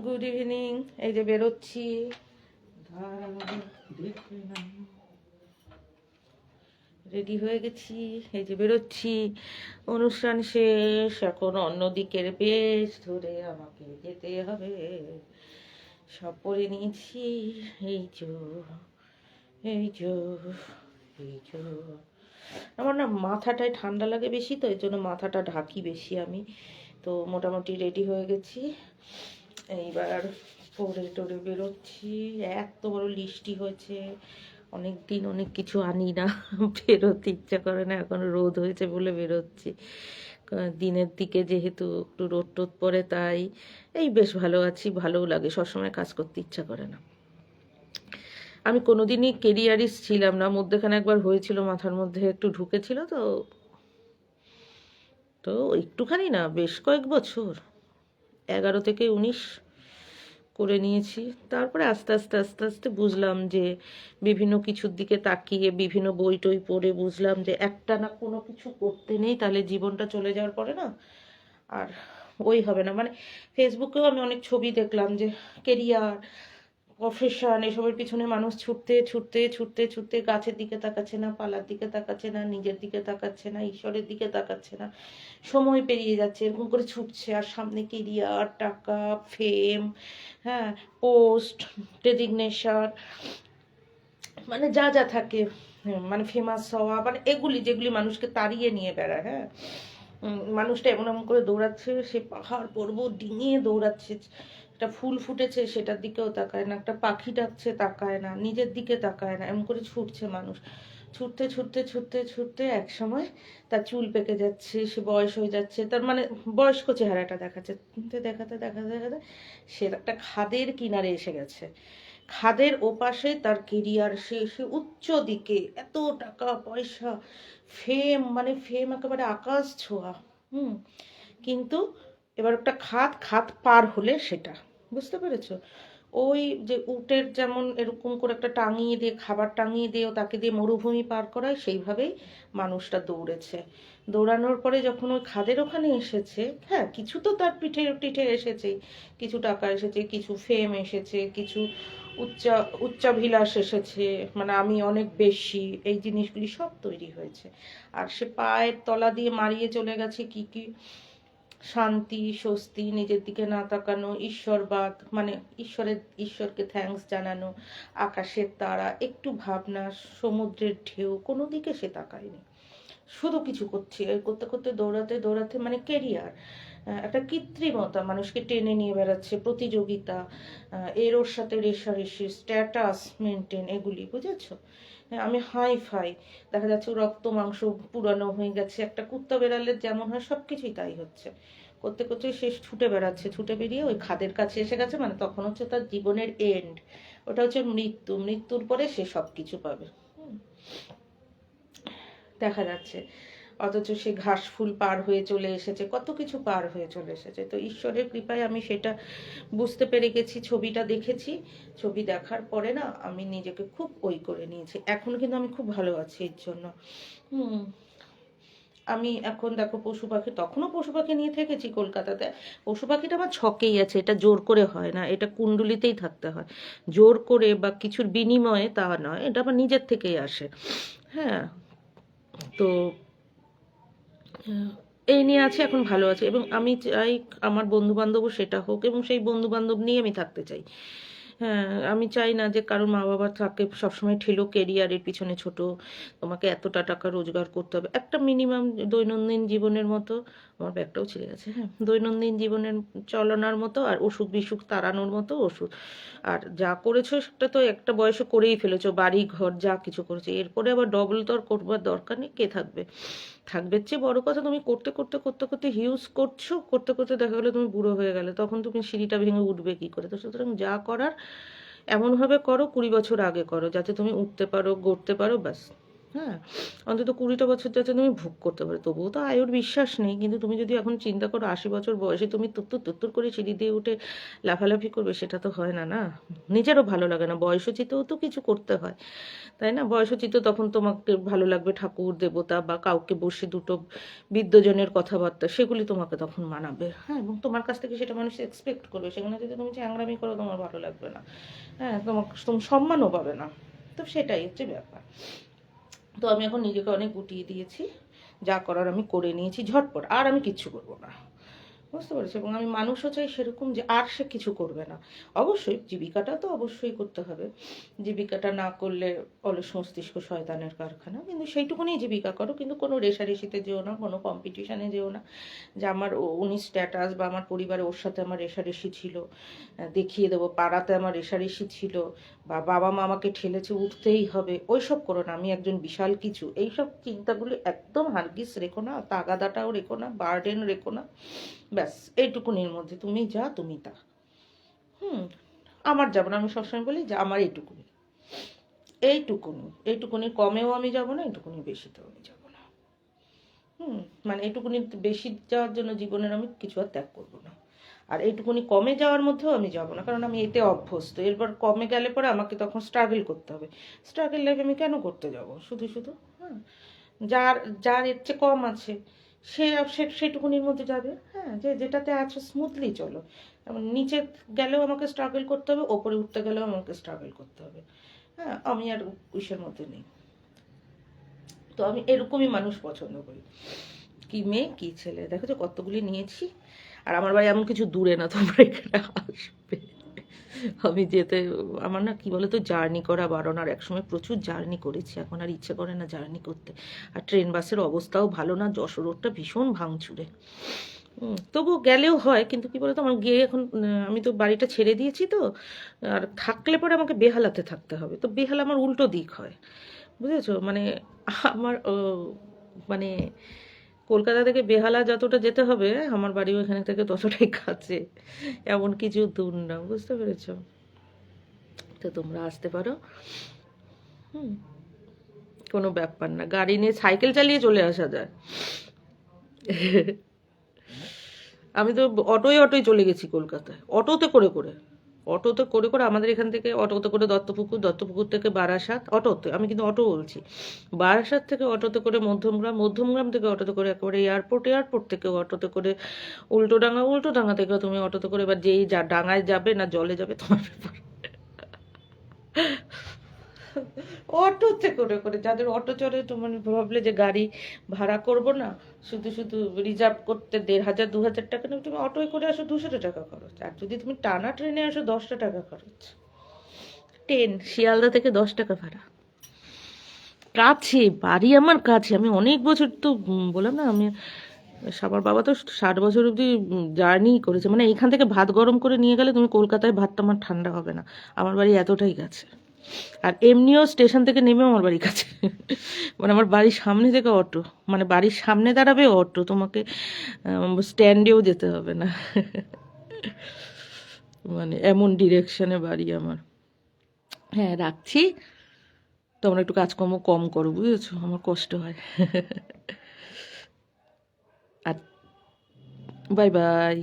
Good evening. এই যে বেরোচ্ছি, রেডি হয়ে গেছি, এই যে বেরোচ্ছি। অনুষ্ঠান শেষ, এখন অন্যদিকের বেশ ধরে আমাকে যেতে হবে। সব পরে নিয়েছি, এই যো এই যো এই যো। আমার না মাথাটায় ঠান্ডা লাগে বেশি, তো এই জন্য মাথাটা ঢাকি বেশি আমি। তো মোটামুটি রেডি হয়ে গেছি, এইবার পরে টরে বেরোচ্ছি। এত বড় লিস্টি হয়েছে, অনেক দিন অনেক কিছু আনি না, বেরোতে ইচ্ছা করে না, এখন রোদ হয়েছে বলে বেরোচ্ছি। দিনের দিকে যেহেতু একটু রোদ টোদ পড়ে, তাই এই বেশ ভালো আছি, ভালোও লাগে, সবসময় কাজ করতে ইচ্ছা করে না। আমি কোনোদিনই কেরিয়ারিস্ট ছিলাম না, মধ্যেখানে একবার হয়েছিল, মাথার মধ্যে একটু ঢুকেছিল, তো তো একটুখানি না, বেশ কয়েক বছর, 11 থেকে 19 করে নিয়েছি। তারপরে আস্তে আস্তে আস্তে আস্তে বুঝলাম যে বিভিন্ন কিছুর দিকে তাকিয়ে, বিভিন্ন বই টই পড়ে বুঝলাম যে একটা না কোনো কিছু করতে নেই, তাহলে জীবনটা চলে যাওয়ার পরে না আর ওই হবে না। মানে ফেসবুকেও আমি অনেক ছবি দেখলাম যে কেরিয়ার, প্রফেশন, এসবের পিছনে মানুষ ছুটতে ছুটতে ছুটতে ছুটতে গাছের দিকে তাকাচ্ছে না, পালার দিকে তাকাচ্ছে না, নিজের দিকে তাকাচ্ছে না, ঈশ্বরের দিকে তাকাচ্ছে না, সময় পেরিয়ে যাচ্ছে, এরকম করে ছুটছে, আর সামনে কেরিয়ার, টাকা, ফেম, হ্যাঁ, পোস্ট, ডেজিগনেশন, মানে যা যা থাকে, মানে ফেমাস হওয়া, মানে এগুলি যেগুলি মানুষকে তাড়িয়ে নিয়ে বেড়ায়। হ্যাঁ, মানুষটা এমন এমন করে দৌড়াচ্ছে, সে পাহাড় পর্বত ডিঙিয়ে দৌড়াচ্ছে, একটা ফুল ফুটেছে সেটার দিকেও তাকায় না, একটা পাখি ডাকছে তাকায় না, নিজের দিকে তাকায় না, এমন করে ছুটছে মানুষ। ছুটতে ছুটতে ছুটতে ছুটতে এক সময় তার চুল পেকে যাচ্ছে, সে বয়স হয়ে যাচ্ছে, তার মানে বয়স্ক চেহারাটা দেখাচ্ছে, দেখাতে দেখাতে দেখাতে সে একটা খাদের কিনারে এসে গেছে। খাদের ওপাশে তার কেরিয়ার, সে উচ্চ দিকে, এত টাকা পয়সা, ফেম, মানে ফেম একেবারে আকাশ ছোঁয়া। হুম, কিন্তু এবার একটা খাত, খাত পার হলে সেটা, বুঝতে পেরেছো? ওই যে উটের যেমন এরকম করে একটা টাঙিয়ে দিয়ে, খাবার টাঙিয়ে দিয়েও তাকে দিয়ে মরুভূমি পার করায়, সেইভাবেই মানুষটা দৌড়েছে। দৌড়ানোর পরে যখন ওই খাদের ওখানে এসেছে, হ্যাঁ, কিছু তো তার পিঠে পিঠে এসেছেই, কিছু টাকা এসেছে, কিছু ফেম এসেছে, কিছু উচ্চাভিলাষ এসেছে, মানে আমি অনেক বেশি, এই জিনিসগুলি সব তৈরি হয়েছে। আর সে পায়ের তলা দিয়ে মারিয়ে চলে গেছে কি কি শান্তি, স্বস্তি, নিজের দিকে না তাকানো, ঈশ্বরবাদ, মানে ঈশ্বরকে থ্যাঙ্কস জানানো, আকাশের তারা, একটু ভাবনা, সমুদ্রের ঢেউ, কোনো দিকে সে তাকায়নি, শুধু কিছু করছে, করতে করতে দৌড়াতে দৌড়াতে, মানে কেরিয়ার একটা কৃত্রিমতা, মানুষকে টেনে নিয়ে বেড়াচ্ছে, প্রতিযোগিতা, এর ওর সাথে রেষারেষি, স্ট্যাটাস মেনটেন, এগুলি, বুঝেছো? আমি হাই ফাই, দেখা যাচ্ছে রক্ত মাংস পুরানো হয়ে গেছে, একটা কুত্তা বেড়ালের যেমন হয় সব কিছুই তাই হচ্ছে। করতে করতে শেষ ছুটে বেড়াচ্ছে, ছুটে বেরিয়ে ওই খাদের কাছে এসে গেছে, মানে তখন হচ্ছে তার জীবনের এন্ড, ওটা হচ্ছে মৃত্যু, মৃত্যুর পরে সে সব কিছু পাবে। দেখা যাচ্ছে, অথচ সে ঘাস ফুল পার হয়ে চলে এসেছে, কত কিছু পার হয়ে চলে এসেছে। তো ঈশ্বরের কৃপায় আমি সেটা বুঝতে পেরে গেছি, ছবিটা দেখেছি, ছবি দেখার পরে না আমি নিজেকে খুব ওই করে নিয়েছি, এখন কিন্তু আমি খুব ভালো আছি এর জন্য। হুম, আমি এখন দেখো পশু পাখি, তখনও পশু পাখি নিয়ে থেকেছি কলকাতাতে, পশু পাখিটা আমার ছকেই আছে, এটা জোর করে হয় না, এটা কুণ্ডলিতেই থাকতে হয়, জোর করে বা কিছুর বিনিময়ে তা নয়, এটা আমার নিজের থেকেই আসে। হ্যাঁ, তো এই নিয়ে আছে, এখন ভালো আছে, এবং আমি চাই আমার বন্ধু বান্ধবও সেটা হোক, এবং সেই বন্ধু বান্ধব নিয়ে আমি থাকতে চাই। হ্যাঁ, আমি চাই না যে কারো মা বাবা থাকে সবসময় ঠেলো কেরিয়ারের পিছনে, ছোট, তোমাকে এতটা টাকা রোজগার করতে হবে, একটা মিনিমাম দৈনন্দিন জীবনের মতো, আমার ব্যাগটাও ছিঁড়ে গেছে, হ্যাঁ, দৈনন্দিন জীবনের চলনার মতো, আর অসুখ বিসুখ তাড়ানোর মতো ওষুধ। আর যা করেছো সেটা তো একটা বয়সে করেই ফেলেছো, বাড়ি ঘর যা কিছু করেছো, এরপরে আবার ডবল তো আর করবার দরকার নেই, কে থাকবে? থাকবে চেয়ে বড় কথা, তুমি করতে করতে করতে করতে হিউজ করছো, করতে করতে দেখা গেলো তুমি বুড়ো হয়ে গেলে, তখন তুমি সিঁড়িটা ভেঙে উঠবে কি করে? তো সুতরাং যা করার এমনভাবে করো, 20 বছর আগে করো, যাতে তুমি উঠতে পারো, গড়তে পারো, ব্যাস। হ্যাঁ, অন্তত 20টা বছর যাতে তুমি ভোগ করতে পারো। তবুও তো আয়ুর বিশ্বাস নেই, কিন্তু তুমি যদি এখন চিন্তা করো 80 বছর বয়সে তুমি তুত্তুর তুত্তুর করে সিঁড়ি দিয়ে উঠে লাফালাফি করবে, সেটা তো হয় না, না? নিজেরও ভালো লাগে না, বয়সোচিতও তো কিছু করতে হয়, তাই না? বয়সোচিত তখন তোমাকে ভালো লাগবে ঠাকুর দেবতা বা কাউকে বসে দুটো বিদ্বজনের কথাবার্তা, সেগুলি তোমাকে তখন মানাবে, হ্যাঁ, এবং তোমার কাছ থেকে সেটা মানুষ এক্সপেক্ট করবে। সেখানে যদি তুমি চ্যাংরামি করো, তোমার ভালো লাগবে না, হ্যাঁ, তুমি সম্মানও পাবে না। তো সেটাই হচ্ছে ব্যাপার। তো আমি এখন নিজেকে অনেক গুটিয়ে দিয়েছি, যা করার আমি করে নিয়েছি ঝটপট, আর আমি কিচ্ছু করবো না, বুঝতে পেরেছি? এবং আমি মানুষও চাই সেরকম, যে আর সে কিছু করবে না। অবশ্যই জীবিকাটা তো অবশ্যই করতে হবে, জীবিকাটা না করলে অলস মস্তিষ্ক শয়তানের কারখানা, কিন্তু সেইটুকুনি জীবিকা করো, কিন্তু কোনো রেষারেষিতে যেও না, কোনো কম্পিটিশানে যেও না, যে আমার উনি স্ট্যাটাস বা আমার পরিবারে ওর সাথে আমার রেষারেষি ছিল, দেখিয়ে দেবো, পাড়াতে আমার রেষারেষি ছিল, বা বাবা মা আমাকে ঠেলেছে উঠতেই হবে, ওইসব করো না, আমি একজন বিশাল কিছু, এইসব চিন্তাগুলো একদম হারগিজ রেখো না, তাগাদাটাও রেখো না, বার্ডেন রেখো না। ব্যাস এইটুকুনির মধ্যে তুমি যা তুমি তা। হুম, আমার যাবো না, আমি সবসময় বলি যে আমার এইটুকুনি, এইটুকুনি কমেও আমি যাব না, এইটুকুনি বেশিতেও আমি যাব না। হুম, মানে এইটুকুনি বেশি যাওয়ার জন্য জীবনের আমি কিছু আর ত্যাগ করবো না, আর এইটুকুনি কমে যাওয়ার মধ্যেও আমি যাব না, কারণ আমি এতে অভ্যস্ত। এরপর কমে গেলে পরে আমাকে তখন স্ট্রাগল করতে হবে, স্ট্রাগল লাইফ আমি কেন করতে যাব শুধু শুধু? হ্যাঁ, যার যার এর চেয়ে কম আছে, সেটুকুনির মধ্যে যাবে, হ্যাঁ, যে যেটাতে আছে স্মুথলি চলো। যেমন নিচে গেলেও আমাকে স্ট্রাগল করতে হবে, ওপরে উঠতে গেলেও আমাকে স্ট্রাগল করতে হবে, হ্যাঁ, আমি আর ইসের মধ্যে নেই। তো আমি এরকমই মানুষ পছন্দ করি। কি মেয়ে কি ছেলে, দেখো তো কতগুলি নিয়েছি। আর আমার বাড়ি এমন কিছু দূরে না, তোমরা এখানে আসবে, আমি যেতে, আমার না কি বলতো জার্নি করা বারণ, আর একসময় প্রচুর জার্নি করেছি, এখন আর ইচ্ছে করে না জার্নি করতে। আর ট্রেন বাসের অবস্থাও ভালো না, যশোর রোডটা ভীষণ ভাঙচুরে। তবু গেলেও হয়, কিন্তু কি বলতো আমার গিয়ে এখন আমি তো বাড়িটা ছেড়ে দিয়েছি তো, আর থাকলে পরে আমাকে বেহালাতে থাকতে হবে, তো বেহালা আমার উল্টো দিক হয়, বুঝেছো? মানে আমার মানে কলকাতা থেকে বেহালা যতটা যেতে হবে, আমার বাড়িও এখানে থেকে ততটাই কাছে, এমন কিছু দূর না, বুঝতে পেরেছো? তো তোমরা আসতে পারো। হুম, কোনো ব্যাপার না, গাড়ি নিয়ে সাইকেল চালিয়ে চলে আসা যায়। আমি তো অটোয় অটোয় চলে গেছি কলকাতায়, অটোতে করে করে, অটোতে করে করে আমাদের এখান থেকে অটোতে করে দত্তপুকুর, দত্তপুকুর থেকে বারাসাত, অটোতে, আমি কিন্তু অটো বলছি, বারাসাত থেকে অটোতে করে মধ্যমগ্রাম, মধ্যমগ্রাম থেকে অটোতে করে একেবারে এয়ারপোর্ট, এয়ারপোর্ট থেকে অটোতে করে উল্টোডাঙা, উল্টোডাঙা থেকে তুমি অটোতে করে, এবার যেই যা ডাঙায় যাবে না জলে যাবে তোমার ব্যাপার। অটোতে করে করে, যাদের অটো চড়ে, তোমার ভাবলে যে গাড়ি ভাড়া করব না, শুধু শুধু রিজার্ভ করতে 1500 2000 টাকা নেবে, তুমি অটোয় করে আসো 200 টাকা খরচ, আর যদি তুমি টানা ট্রেনে আসো 10টা টাকা খরচ। ট্রেন শিয়ালদা থেকে 10 টাকা ভাড়া, কাছে, বাড়ি আমার কাছে। আমি অনেক বছর তো বললাম না, আমি আমার বাবা তো 60 বছর অবধি জার্নি করেছে, মানে এখান থেকে ভাত গরম করে নিয়ে গেলে তুমি কলকাতায় ভাতটা আমার ঠান্ডা হবে না, আমার বাড়ি এতটাই কাছে। আর এমনিও স্টেশন থেকে নেমেও আমার বাড়ির কাছে, মানে আমার বাড়ির সামনে থেকে অটো, মানে বাড়ির সামনে দাঁড়াবে অটো, তোমাকে স্ট্যান্ডেও যেতে হবে না, মানে এমন ডিরেকশনে বাড়ি আমার। হ্যাঁ, রাখছি, তোমরা একটু কাজকর্ম কম করো, বুঝেছো? আমার কষ্ট হয়। আর বাই বাই।